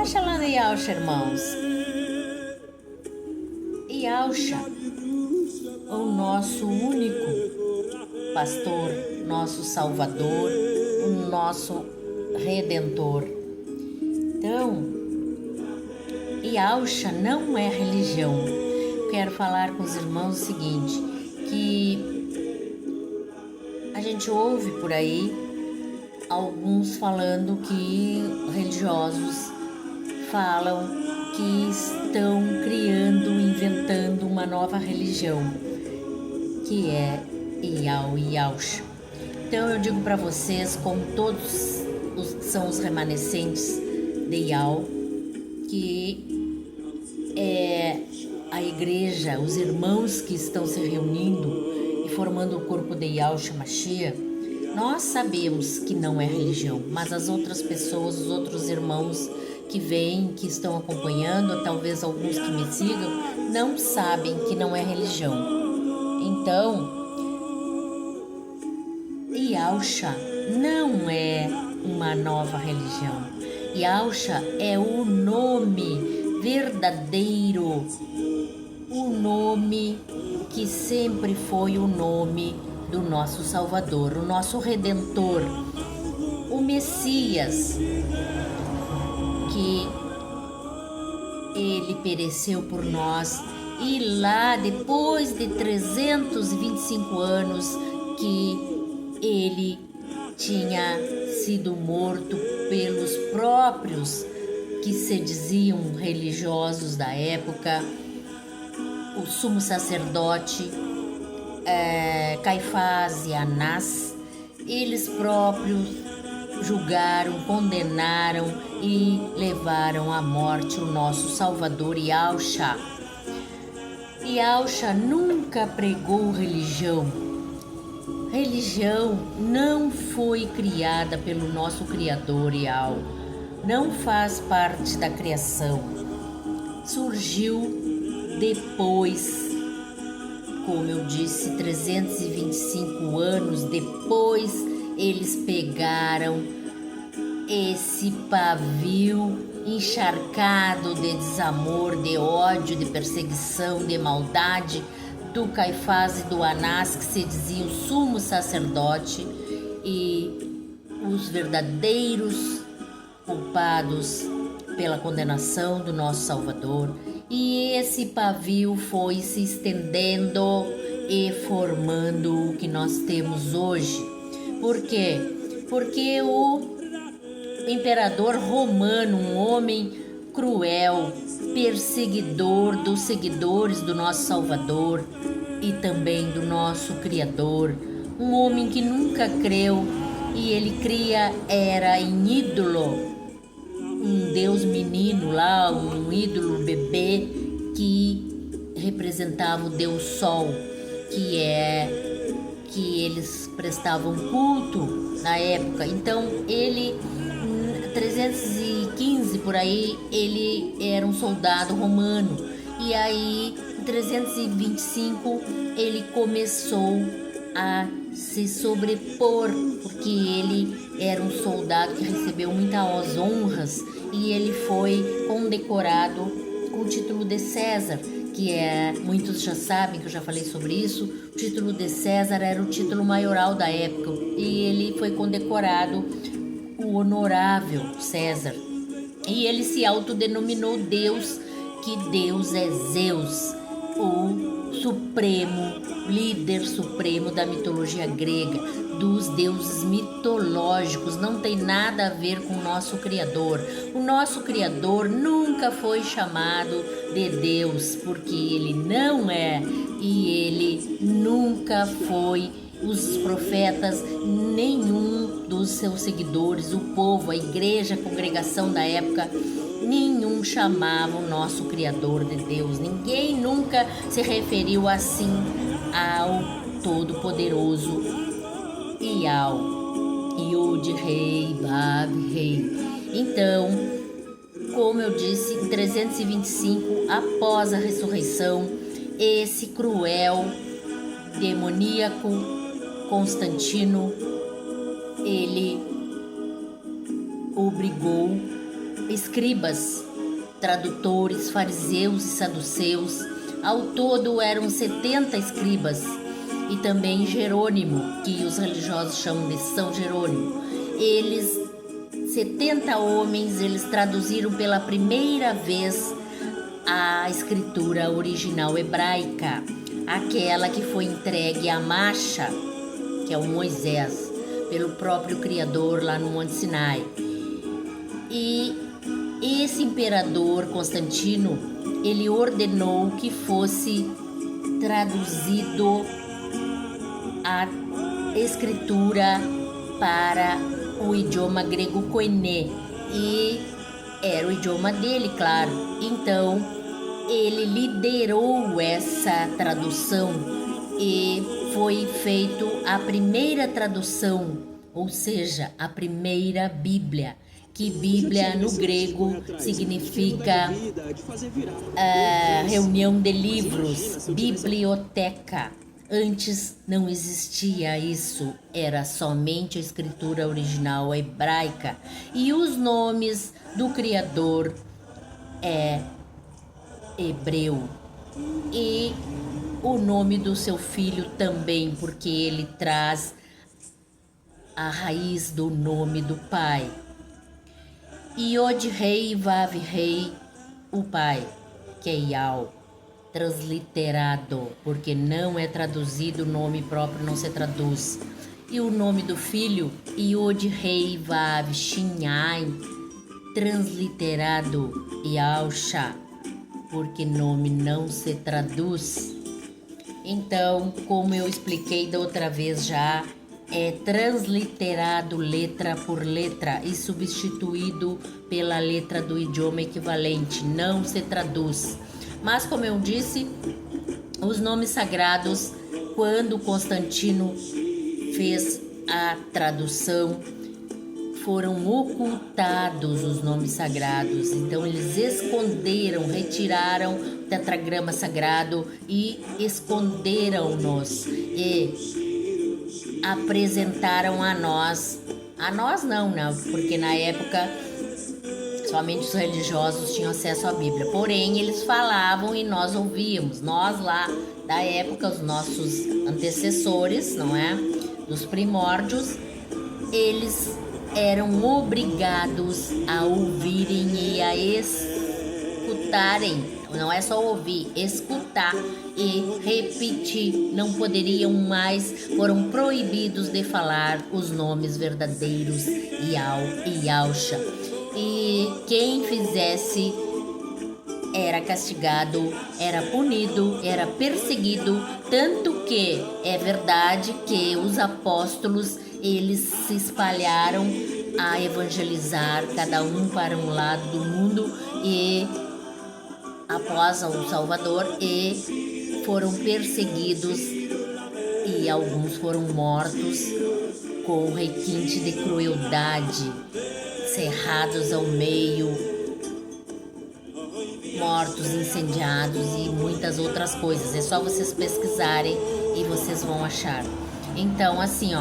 Oxalá de Yausha, irmãos. Yausha, o nosso único pastor, nosso salvador, o nosso redentor. Então, Yausha não é religião. Quero falar com os irmãos o seguinte, que a gente ouve por aí alguns falando que religiosos falam que estão criando, inventando uma nova religião, que é Yausha. Então eu digo para vocês, como todos são os remanescentes de Yau, que é a igreja, os irmãos que estão se reunindo e formando o corpo de Yausha Mashiach. Nós sabemos que não é religião, mas as outras pessoas, os outros irmãos que vêm, que estão acompanhando, talvez alguns que me sigam, não sabem que não é religião. Então, Yausha não é uma nova religião. Yausha é o nome verdadeiro, o nome que sempre foi o nome do nosso Salvador, o nosso Redentor, o Messias, que ele pereceu por nós, e lá depois de 325 anos que ele tinha sido morto pelos próprios que se diziam religiosos da época, o sumo sacerdote Caifás e Anás, eles próprios julgaram, condenaram e levaram à morte o nosso Salvador Yausha. Yausha nunca pregou religião. Religião não foi criada pelo nosso Criador Yau, não faz parte da criação. Surgiu depois, como eu disse, 325 anos depois, eles pegaram esse pavio encharcado de desamor, de ódio, de perseguição, de maldade do Caifás e do Anás, que se diziam sumo sacerdote, e os verdadeiros culpados pela condenação do nosso Salvador. E esse pavio foi se estendendo e formando o que nós temos hoje. Por quê? Porque o imperador romano, um homem cruel, perseguidor dos seguidores do nosso Salvador e também do nosso Criador, um homem que nunca creu, e ele era em ídolo, um deus menino lá, um ídolo bebê que representava o deus Sol, que eles prestavam culto na época. Então ele, 315 por aí, ele era um soldado romano, e aí em 325 ele começou a se sobrepor, porque ele era um soldado que recebeu muitas honras, e ele foi condecorado com o título de César, que muitos já sabem, que eu já falei sobre isso. O título de César era o título maioral da época, e ele foi condecorado o honorável César, e ele se autodenominou Deus, que Deus é Zeus, o supremo, líder supremo da mitologia grega, dos deuses mitológicos. Não tem nada a ver com o nosso Criador. O nosso Criador nunca foi chamado de Deus, porque ele não é, e ele nunca foi. Os profetas, nenhum dos seus seguidores, o povo, a igreja, a congregação da época, nenhum chamava o nosso Criador de Deus. Ninguém nunca se referiu assim ao Todo-Poderoso Yau, Yud Rei, Vav Rei. Então, como eu disse, em 325, após a ressurreição, esse cruel, demoníaco Constantino, ele obrigou escribas, tradutores, fariseus e saduceus. Ao todo eram 70 escribas, e também Jerônimo, que os religiosos chamam de São Jerônimo. 70 homens, eles traduziram pela primeira vez a escritura original hebraica, aquela que foi entregue a Masha, que é o Moisés, pelo próprio Criador lá no Monte Sinai. E esse imperador Constantino, ele ordenou que fosse traduzido a escritura para o idioma grego koiné, e era o idioma dele, claro. Então ele liderou essa tradução e foi feito a primeira tradução, ou seja, a primeira Bíblia, que Bíblia no grego significa reunião de livros, biblioteca. Antes não existia isso, era somente a escritura original hebraica, e os nomes do Criador é hebreu, e o nome do seu filho também, porque ele traz a raiz do nome do pai. Yod-Rei Vav-Rei, o pai, que é Yau, transliterado, porque não é traduzido, o nome próprio não se traduz. E o nome do filho, Yod-Rei Vav-Shin-Ain, transliterado, Yausha, porque nome não se traduz. Então, como eu expliquei da outra vez já, é transliterado letra por letra e substituído pela letra do idioma equivalente, não se traduz. Mas, como eu disse, os nomes sagrados, quando Constantino fez a tradução, foram ocultados os nomes sagrados. Então eles esconderam, retiraram o tetragrama sagrado e esconderam-nos e apresentaram a nós não, porque na época somente os religiosos tinham acesso à Bíblia. Porém, eles falavam e nós ouvíamos. Nós lá da época, os nossos antecessores, não é? Dos primórdios, eles eram obrigados a ouvirem e a escutarem. Não é só ouvir, escutar e repetir. Não poderiam mais, foram proibidos de falar os nomes verdadeiros, Yau e Yausha. E quem fizesse era castigado, era punido, era perseguido, tanto que é verdade que os apóstolos, eles se espalharam a evangelizar, cada um para um lado do mundo, e após o Salvador, e foram perseguidos, e alguns foram mortos com requinte de crueldade, cerrados ao meio, mortos, incendiados e muitas outras coisas. É só vocês pesquisarem e vocês vão achar. Então, assim,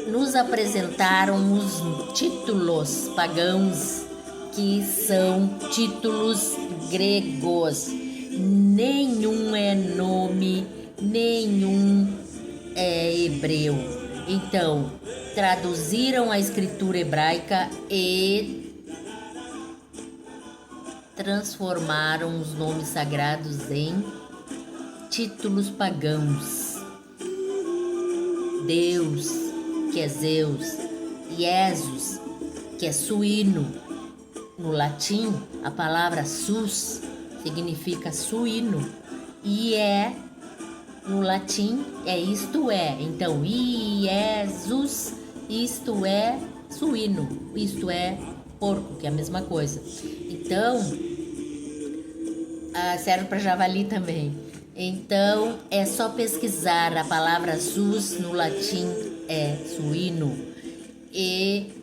nos apresentaram os títulos pagãos, que são títulos gregos. Nenhum é nome, nenhum é hebreu. Então, traduziram a escritura hebraica e transformaram os nomes sagrados em títulos pagãos. Deus, que é Zeus, Jesus, que é suíno. No latim, a palavra sus significa suíno, e no latim é isto é. Então, Jesus, isto é suíno, isto é porco, que é a mesma coisa. Então, serve para javali também. Então, é só pesquisar a palavra sus, no latim é suíno. E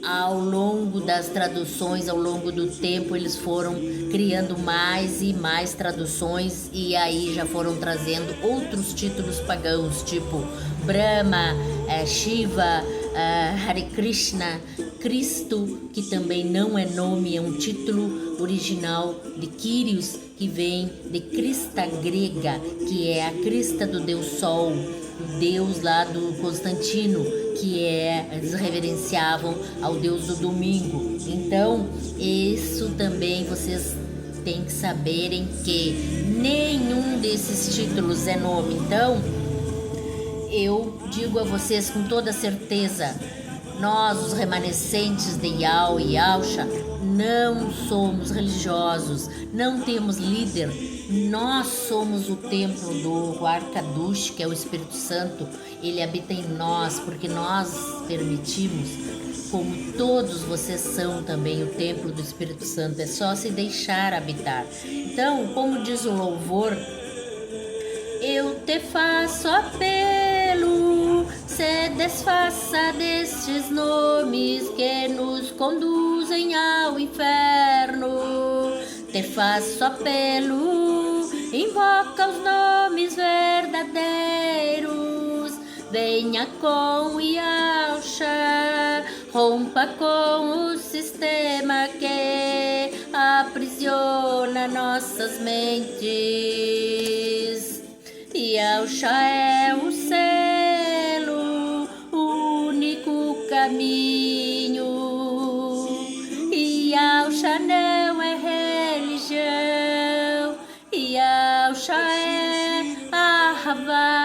ao longo das traduções, ao longo do tempo, eles foram criando mais e mais traduções, e aí já foram trazendo outros títulos pagãos, tipo Brahma, Shiva, Hare Krishna, Cristo, que também não é nome, é um título original de Kyrios, que vem de crista grega, que é a crista do Deus Sol, o Deus lá do Constantino, que eles reverenciavam ao Deus do domingo. Então, isso também vocês têm que saberem que nenhum desses títulos é nome. Então, eu digo a vocês com toda certeza, nós, os remanescentes de Yao e Yausha, não somos religiosos, não temos líder. Nós somos o templo do Arkadush, que é o Espírito Santo. Ele habita em nós, porque nós permitimos, como todos vocês são também o templo do Espírito Santo. É só se deixar habitar. Então, como diz o louvor, eu te faço apelo, se desfaça destes nomes que nos conduzem ao inferno. Te faço apelo, invoca os nomes verdadeiros. Venha com Yausha, rompa com o sistema que aprisiona nossas mentes. Yausha é o selo, o único caminho. Yausha não é religião. Yausha é Ahava.